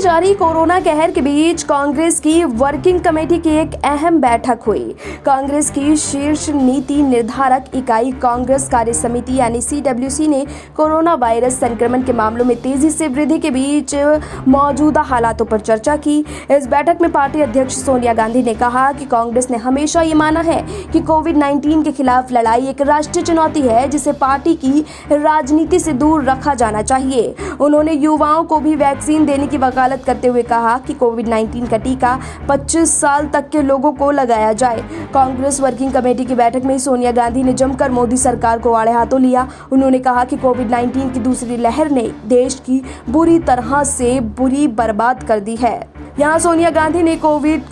में जारी कोरोना कहर के बीच कांग्रेस की वर्किंग कमेटी की एक अहम बैठक हुई। कांग्रेस की शीर्ष नीति निर्धारक इकाई कांग्रेस कार्य समिति यानी CWC ने कोरोना वायरस संक्रमण के मामलों में तेजी से वृद्धि के बीच मौजूदा हालातों पर चर्चा की। इस बैठक में पार्टी अध्यक्ष सोनिया गांधी ने कहा कि कांग्रेस ने हमेशा ये माना है कि कोविड-19 के खिलाफ लड़ाई एक राष्ट्रीय चुनौती है जिसे पार्टी की राजनीति से दूर रखा जाना चाहिए। उन्होंने युवाओं को भी वैक्सीन देने की वकालत करते हुए कहा कि कोविड-19 का टीका 25 साल तक के लोगों को लगाया जाए। कांग्रेस वर्किंग कमेटी की बैठक में सोनिया गांधी ने जमकर मोदी सरकार को आड़े हाथों लिया। उन्होंने कहा कि कोविड-19 की दूसरी लहर ने देश की बुरी तरह से बर्बाद कर दी है। यहाँ सोनिया गांधी ने कोविड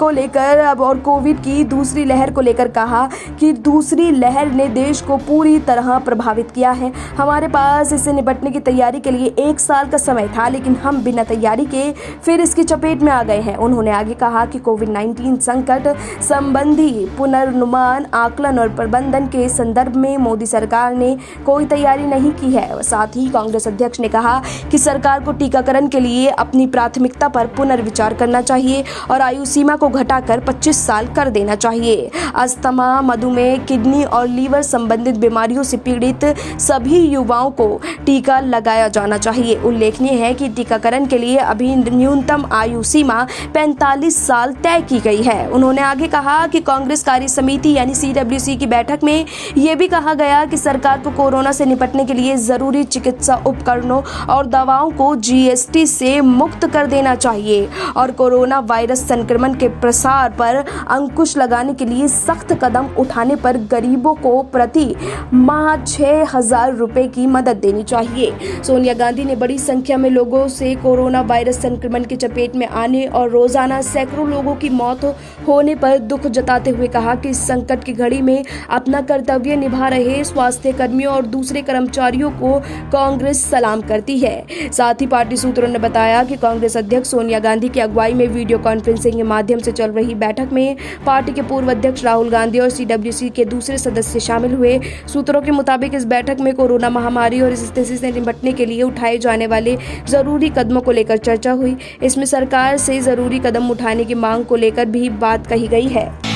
की दूसरी लहर को लेकर कहा कि दूसरी लहर ने देश को पूरी तरह प्रभावित किया है। हमारे पास इससे निपटने की तैयारी के लिए 1 साल का समय था, लेकिन हम बिना तैयारी के फिर इसकी चपेट में आ गए हैं। उन्होंने आगे कहा कि कोविड-19 संकट संबंधी पुनर्नुमान, आकलन और प्रबंधन के संदर्भ में मोदी सरकार ने कोई तैयारी नहीं की है। साथ ही कांग्रेस अध्यक्ष ने कहा कि सरकार को टीकाकरण के लिए अपनी प्राथमिकता पर पुनर्विचार करना चाहिए और आयु सीमा को घटाकर 25 साल कर देना चाहिए। अस्थमा, मधुमेह, किडनी और लीवर संबंधित बीमारियों से पीड़ित सभी युवाओं को टीका लगाया जाना चाहिए। उल्लेखनीय है कि टीकाकरण के लिए अभी न्यूनतम आयु सीमा 45 साल तय की गई है। उन्होंने आगे कहा कि कांग्रेस कार्य समिति यानी CWC की बैठक में यह भी कहा गया कि सरकार को कोरोना से निपटने के लिए जरूरी चिकित्सा उपकरणों और दवाओं को GST से मुक्त कर देना चाहिए और कोरोना वायरस संक्रमण के प्रसार पर अंकुश लगाने के लिए सख्त कदम उठाने पर गरीबों को प्रति माह 6,000 रुपए की मदद देनी चाहिए। सोनिया गांधी ने बड़ी संख्या में लोगों से कोरोना वायरस संक्रमण की चपेट में आने और रोजाना सैकड़ों लोगों की मौत होने पर दुख जताते हुए कहा कि इस संकट की घड़ी में अपना कर्तव्य निभा रहे स्वास्थ्य कर्मियों और दूसरे कर्मचारियों को कांग्रेस सलाम करती है। साथ ही पार्टी सूत्रों ने बताया कि कांग्रेस अध्यक्ष सोनिया गांधी की अगुवाई में वीडियो कॉन्फ्रेंसिंग के माध्यम से चल रही बैठक में पार्टी के पूर्व अध्यक्ष राहुल गांधी और CWC के दूसरे सदस्य शामिल हुए। सूत्रों के मुताबिक इस बैठक में कोरोना महामारी और इस स्थिति से निपटने के लिए उठाए जाने वाले जरूरी कदमों को लेकर चर्चा हुई। इसमें सरकार से जरूरी कदम उठाने की मांग को लेकर भी बात कही गई है।